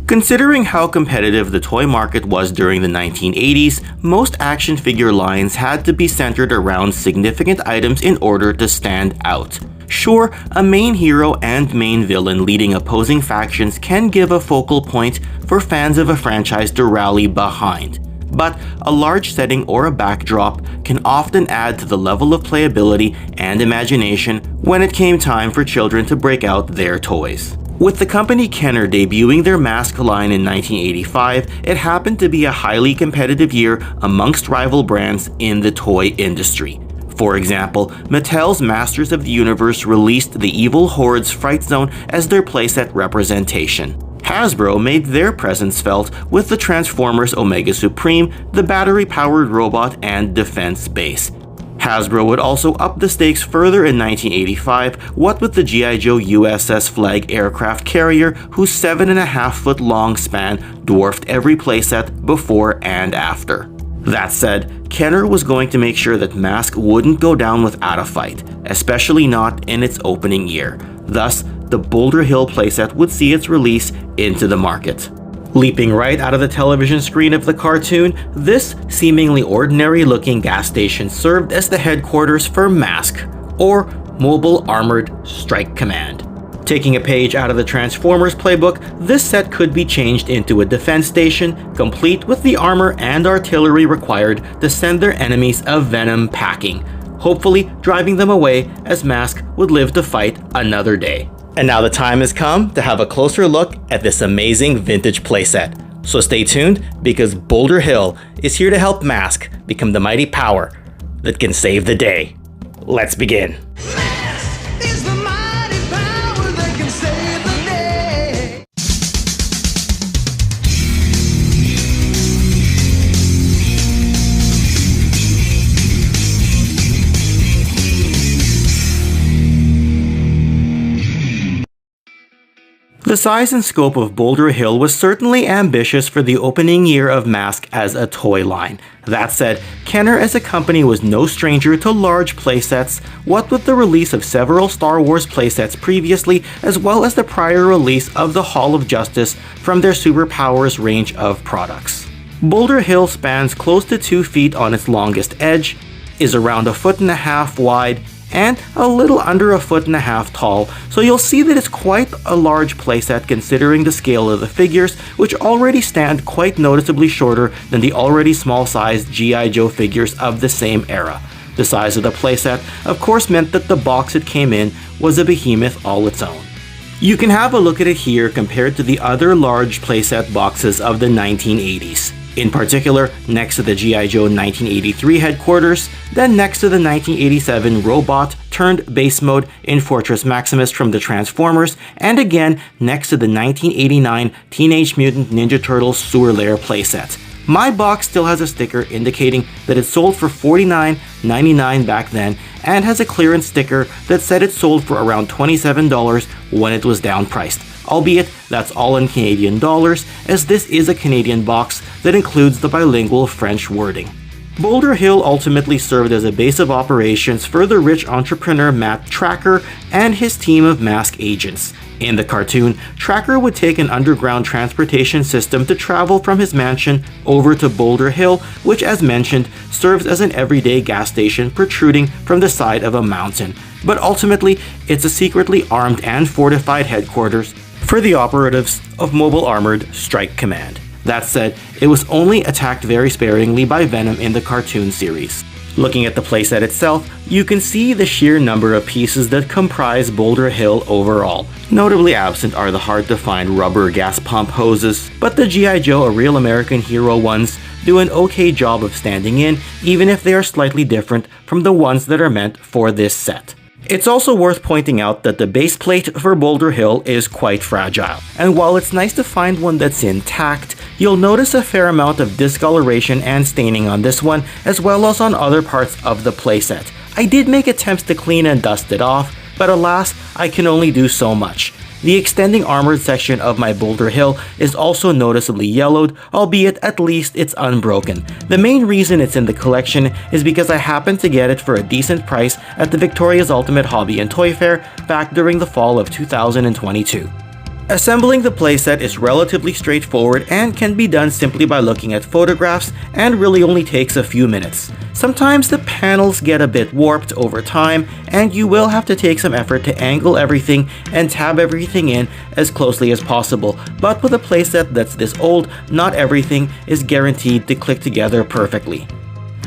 Considering how competitive the toy market was during the 1980s, most action figure lines had to be centered around significant items in order to stand out. Sure, a main hero and main villain leading opposing factions can give a focal point for fans of a franchise to rally behind, but a large setting or a backdrop can often add to the level of playability and imagination when it came time for children to break out their toys. With the company Kenner debuting their M.A.S.K line in 1985, it happened to be a highly competitive year amongst rival brands in the toy industry. For example, Mattel's Masters of the Universe released the Evil Horde's Fright Zone as their playset representation. Hasbro made their presence felt with the Transformers Omega Supreme, the battery-powered robot, and Defense Base. Hasbro would also up the stakes further in 1985, what with the G.I. Joe USS Flag aircraft carrier, whose 7.5-foot long span dwarfed every playset before and after. That said, Kenner was going to make sure that M.A.S.K wouldn't go down without a fight, especially not in its opening year. Thus, the Boulder Hill playset would see its release into the market. Leaping right out of the television screen of the cartoon, this seemingly ordinary-looking gas station served as the headquarters for M.A.S.K, or Mobile Armored Strike Command. Taking a page out of the Transformers playbook, this set could be changed into a defense station, complete with the armor and artillery required to send their enemies a venom packing, hopefully driving them away as M.A.S.K would live to fight another day. And now the time has come to have a closer look at this amazing vintage playset. So stay tuned, because Boulder Hill is here to help M.A.S.K become the mighty power that can save the day. Let's begin. The size and scope of Boulder Hill was certainly ambitious for the opening year of M.A.S.K as a toy line. That said, Kenner as a company was no stranger to large playsets, what with the release of several Star Wars playsets previously, as well as the prior release of the Hall of Justice from their Superpowers range of products. Boulder Hill spans close to 2 feet on its longest edge, is around 1.5 feet wide, and a little under 1.5 feet tall, so you'll see that it's quite a large playset considering the scale of the figures, which already stand quite noticeably shorter than the already small-sized G.I. Joe figures of the same era. The size of the playset, of course, meant that the box it came in was a behemoth all its own. You can have a look at it here compared to the other large playset boxes of the 1980s. In particular, next to the G.I. Joe 1983 headquarters, then next to the 1987 robot turned base mode in Fortress Maximus from the Transformers, and again next to the 1989 Teenage Mutant Ninja Turtles Sewer Lair playset. My box still has a sticker indicating that it sold for $49.99 back then, and has a clearance sticker that said it sold for around $27 when it was downpriced. Albeit, that's all in Canadian dollars, as this is a Canadian box that includes the bilingual French wording. Boulder Hill ultimately served as a base of operations for the rich entrepreneur Matt Trakker and his team of M.A.S.K agents. In the cartoon, Trakker would take an underground transportation system to travel from his mansion over to Boulder Hill, which, as mentioned, serves as an everyday gas station protruding from the side of a mountain. But ultimately, it's a secretly armed and fortified headquarters for the operatives of Mobile Armored Strike Command. That said, it was only attacked very sparingly by VENOM in the cartoon series. Looking at the playset itself, you can see the sheer number of pieces that comprise Boulder Hill overall. Notably absent are the hard-to-find rubber gas pump hoses, but the G.I. Joe A Real American Hero ones do an okay job of standing in, even if they are slightly different from the ones that are meant for this set. It's also worth pointing out that the base plate for Boulder Hill is quite fragile, and while it's nice to find one that's intact, you'll notice a fair amount of discoloration and staining on this one, as well as on other parts of the playset. I did make attempts to clean and dust it off, but alas, I can only do so much. The extending armored section of my Boulder Hill is also noticeably yellowed, albeit at least it's unbroken. The main reason it's in the collection is because I happened to get it for a decent price at the Victoria's Ultimate Hobby and Toy Fair back during the fall of 2022. Assembling the playset is relatively straightforward and can be done simply by looking at photographs and really only takes a few minutes. Sometimes the panels get a bit warped over time and you will have to take some effort to angle everything and tab everything in as closely as possible, but with a playset that's this old, not everything is guaranteed to click together perfectly.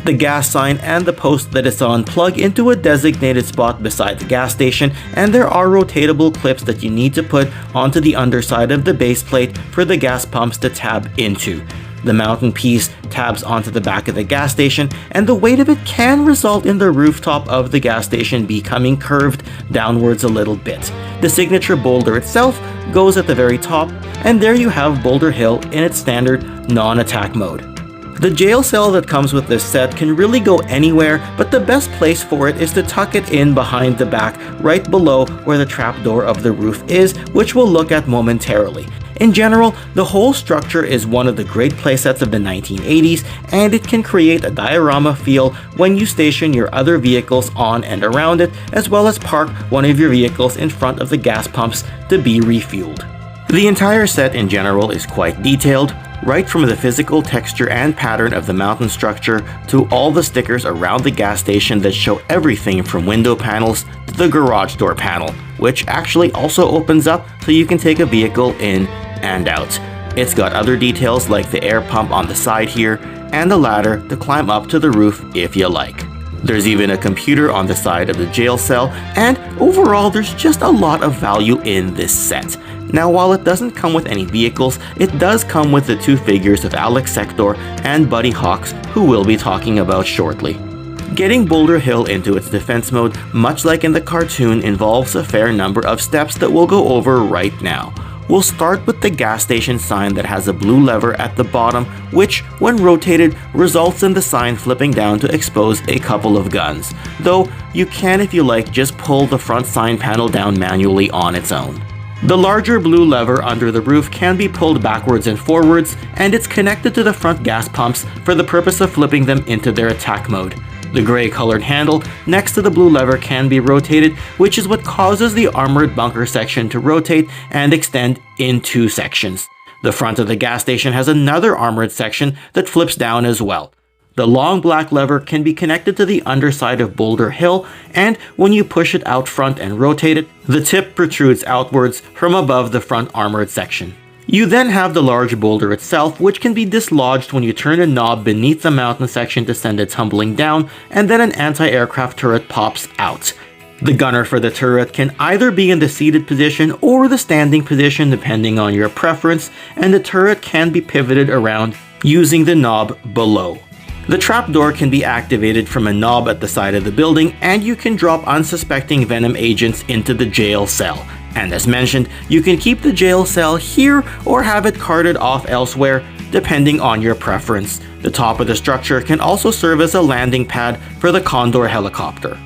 The gas sign and the post that it's on plug into a designated spot beside the gas station, and there are rotatable clips that you need to put onto the underside of the base plate for the gas pumps to tab into. The mountain piece tabs onto the back of the gas station, and the weight of it can result in the rooftop of the gas station becoming curved downwards a little bit. The signature boulder itself goes at the very top, and there you have Boulder Hill in its standard non-attack mode. The jail cell that comes with this set can really go anywhere, but the best place for it is to tuck it in behind the back, right below where the trapdoor of the roof is, which we'll look at momentarily. In general, the whole structure is one of the great playsets of the 1980s, and it can create a diorama feel when you station your other vehicles on and around it, as well as park one of your vehicles in front of the gas pumps to be refueled. The entire set in general is quite detailed, right from the physical texture and pattern of the mountain structure to all the stickers around the gas station that show everything from window panels to the garage door panel, which actually also opens up so you can take a vehicle in and out. It's got other details like the air pump on the side here and a ladder to climb up to the roof if you like. There's even a computer on the side of the jail cell, and overall there's just a lot of value in this set. Now, while it doesn't come with any vehicles, it does come with the two figures of Alex Sector and Buddy Hawks, who we'll be talking about shortly. Getting Boulder Hill into its defense mode, much like in the cartoon, involves a fair number of steps that we'll go over right now. We'll start with the gas station sign that has a blue lever at the bottom, which, when rotated, results in the sign flipping down to expose a couple of guns. Though, you can, if you like, just pull the front sign panel down manually on its own. The larger blue lever under the roof can be pulled backwards and forwards, and it's connected to the front gas pumps for the purpose of flipping them into their attack mode. The gray colored handle next to the blue lever can be rotated, which is what causes the armored bunker section to rotate and extend in two sections. The front of the gas station has another armored section that flips down as well. The long black lever can be connected to the underside of Boulder Hill, and when you push it out front and rotate it, the tip protrudes outwards from above the front armored section. You then have the large boulder itself, which can be dislodged when you turn a knob beneath the mountain section to send it tumbling down, and then an anti-aircraft turret pops out. The gunner for the turret can either be in the seated position or the standing position depending on your preference, and the turret can be pivoted around using the knob below. The trapdoor can be activated from a knob at the side of the building, and you can drop unsuspecting Venom agents into the jail cell. And as mentioned, you can keep the jail cell here or have it carted off elsewhere, depending on your preference. The top of the structure can also serve as a landing pad for the Condor helicopter.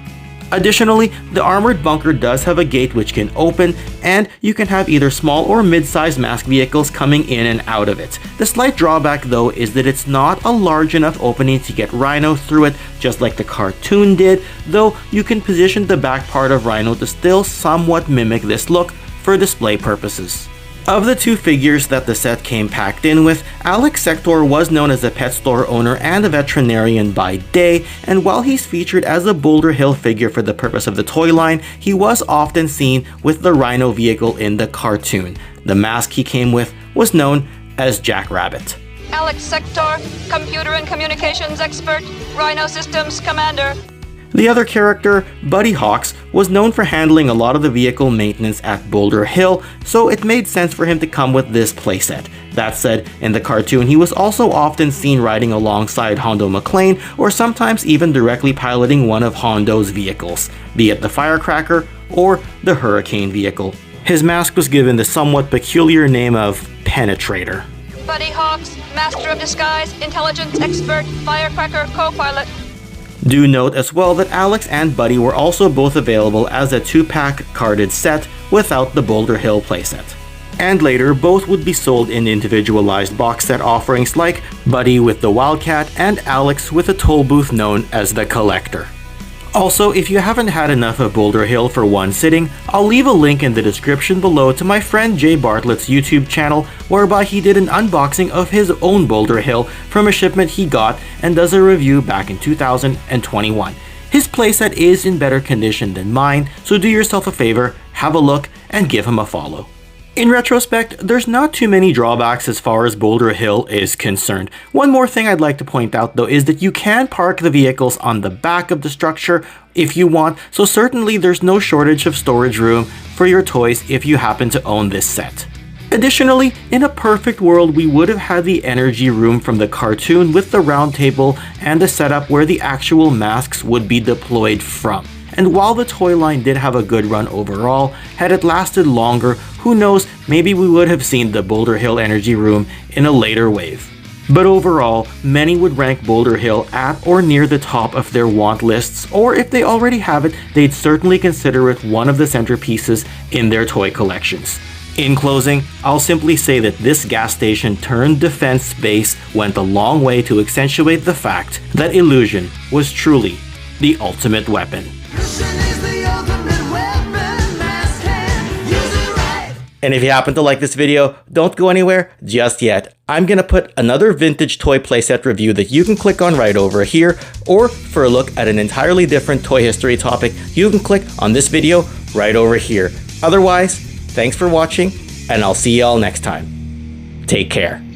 Additionally, the armored bunker does have a gate which can open, and you can have either small or mid-sized M.A.S.K vehicles coming in and out of it. The slight drawback though is that it's not a large enough opening to get Rhino through it, just like the cartoon did, though you can position the back part of Rhino to still somewhat mimic this look for display purposes. Of the two figures that the set came packed in with, Alex Sector was known as a pet store owner and a veterinarian by day, and while he's featured as a Boulder Hill figure for the purpose of the toy line, he was often seen with the Rhino vehicle in the cartoon. The mask he came with was known as Jackrabbit. Alex Sector, computer and communications expert, Rhino systems commander. The other character, Buddy Hawks, was known for handling a lot of the vehicle maintenance at Boulder Hill, so it made sense for him to come with this playset. That said, in the cartoon he was also often seen riding alongside Hondo McClane, or sometimes even directly piloting one of Hondo's vehicles, be it the Firecracker or the Hurricane vehicle. His mask was given the somewhat peculiar name of Penetrator. Buddy Hawks, master of disguise, intelligence expert, Firecracker co-pilot. Do note as well that Alex and Buddy were also both available as a 2-pack carded set without the Boulder Hill playset. And later, both would be sold in individualized box set offerings like Buddy with the Wildcat and Alex with a toll booth known as the Collector. Also, if you haven't had enough of Boulder Hill for one sitting, I'll leave a link in the description below to my friend Jay Bartlett's YouTube channel, whereby he did an unboxing of his own Boulder Hill from a shipment he got and does a review back in 2021. His playset is in better condition than mine, so do yourself a favor, have a look, and give him a follow. In retrospect, there's not too many drawbacks as far as Boulder Hill is concerned. One more thing I'd like to point out though is that you can park the vehicles on the back of the structure if you want, so certainly there's no shortage of storage room for your toys if you happen to own this set. Additionally, in a perfect world, we would have had the energy room from the cartoon with the round table and a setup where the actual masks would be deployed from. And while the toy line did have a good run overall, had it lasted longer, who knows, maybe we would have seen the Boulder Hill energy room in a later wave. But overall, many would rank Boulder Hill at or near the top of their want lists, or if they already have it, they'd certainly consider it one of the centerpieces in their toy collections. In closing, I'll simply say that this gas station turned defense base went a long way to accentuate the fact that illusion was truly the ultimate weapon. And if you happen to like this video, don't go anywhere just yet. I'm gonna put another vintage toy playset review that you can click on right over here, or for a look at an entirely different toy history topic, you can click on this video right over here. Otherwise, thanks for watching, and I'll see y'all next time. Take care.